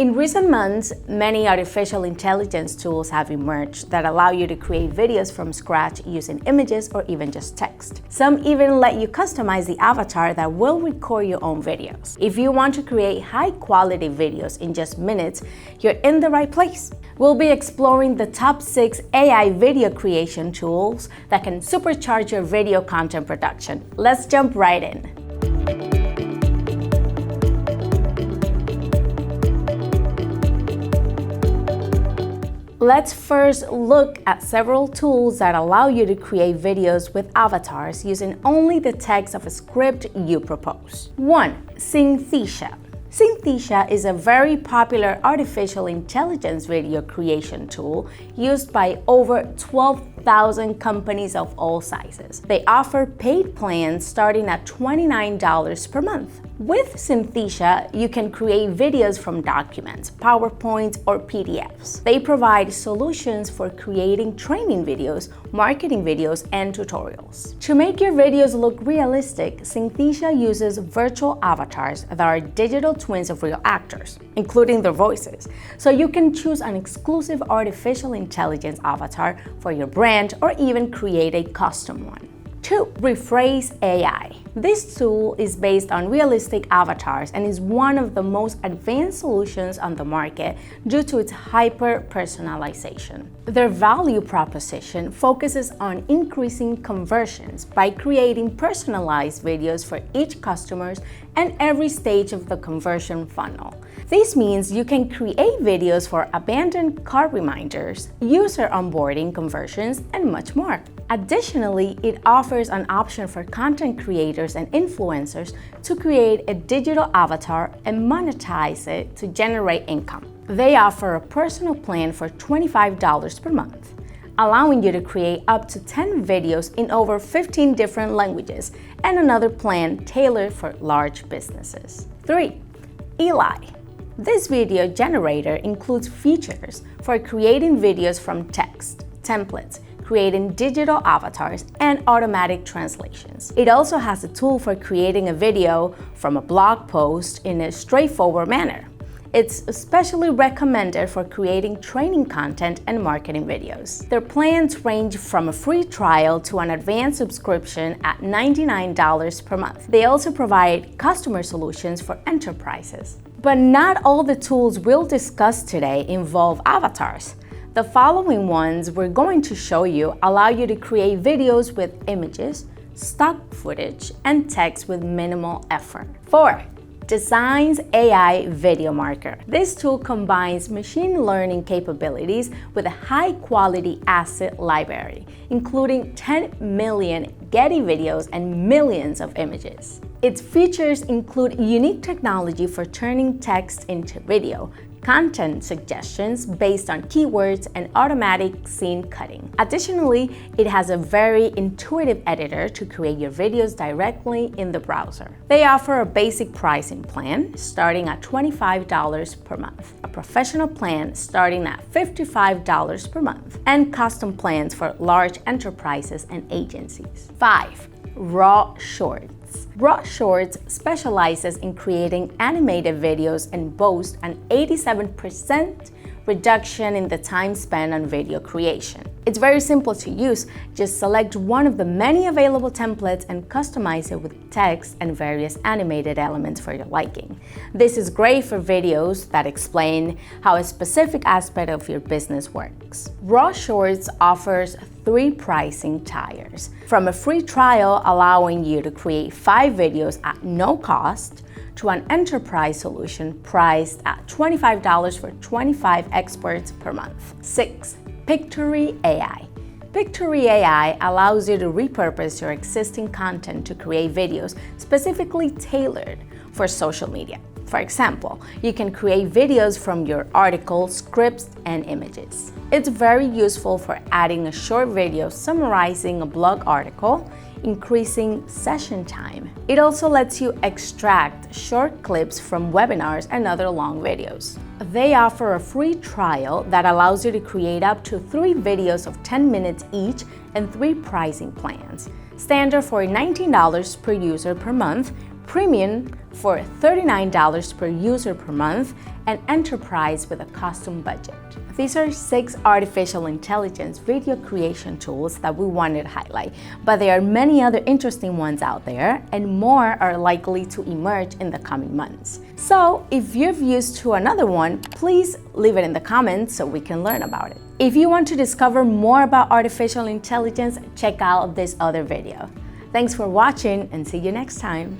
In recent months, many artificial intelligence tools have emerged that allow you to create videos from scratch using images or even just text. Some even let you customize the avatar that will record your own videos. If you want to create high-quality videos in just minutes, you're in the right place. We'll be exploring the top 6 AI video creation tools that can supercharge your video content production. Let's jump right in. Let's first look at several tools that allow you to create videos with avatars using only the text of a script you propose. 1. Synthesia. Synthesia is a very popular artificial intelligence video creation tool used by over 12,000 companies of all sizes. They offer paid plans starting at $29 per month. With Synthesia, you can create videos from documents, PowerPoints, or PDFs. They provide solutions for creating training videos, marketing videos, and tutorials. To make your videos look realistic, Synthesia uses virtual avatars that are digital twins of real actors, including their voices. So you can choose an exclusive artificial intelligence avatar for your brand or even create a custom one. 2. Rephrase.ai. This tool is based on realistic avatars and is one of the most advanced solutions on the market due to its hyper-personalization. Their value proposition focuses on increasing conversions by creating personalized videos for each customer and every stage of the conversion funnel. This means you can create videos for abandoned cart reminders, user onboarding conversions, and much more. Additionally, it offers an option for content creators and influencers to create a digital avatar and monetize it to generate income. They offer a personal plan for $25 per month, allowing you to create up to 10 videos in over 15 different languages, and another plan tailored for large businesses. 3. Elai. This video generator includes features for creating videos from text, templates, creating digital avatars, and automatic translations. It also has a tool for creating a video from a blog post in a straightforward manner. It's especially recommended for creating training content and marketing videos. Their plans range from a free trial to an advanced subscription at $99 per month. They also provide customer solutions for enterprises. But not all the tools we'll discuss today involve avatars. The following ones we're going to show you allow you to create videos with images, stock footage, and text with minimal effort. 4. Designs.AI Video Marker. This tool combines machine learning capabilities with a high-quality asset library, including 10 million Getty videos and millions of images. Its features include unique technology for turning text into video, content suggestions based on keywords, and automatic scene cutting. Additionally, it has a very intuitive editor to create your videos directly in the browser. They offer a basic pricing plan starting at $25 per month, a professional plan starting at $55 per month, and custom plans for large enterprises and agencies. 5. RawShorts. RawShorts specializes in creating animated videos and boasts an 87% reduction in the time spent on video creation. It's very simple to use. Just select one of the many available templates and customize it with text and various animated elements for your liking. This is great for videos that explain how a specific aspect of your business works. RawShorts offers 3 pricing tiers, from a free trial allowing you to create 5 videos at no cost, to an enterprise solution priced at $25 for 25 experts per month. 6. Pictory AI. Pictory AI allows you to repurpose your existing content to create videos specifically tailored for social media. For example, you can create videos from your articles, scripts, and images. It's very useful for adding a short video summarizing a blog article, increasing session time. It also lets you extract short clips from webinars and other long videos. They offer a free trial that allows you to create up to 3 videos of 10 minutes each and 3 pricing plans. Standard for $19 per user per month, Premium for $39 per user per month, and Enterprise with a custom budget. These are 6 artificial intelligence video creation tools that we wanted to highlight, but there are many other interesting ones out there, and more are likely to emerge in the coming months. So if you've used to another one, please leave it in the comments so we can learn about it. If you want to discover more about artificial intelligence, check out this other video. Thanks for watching and see you next time.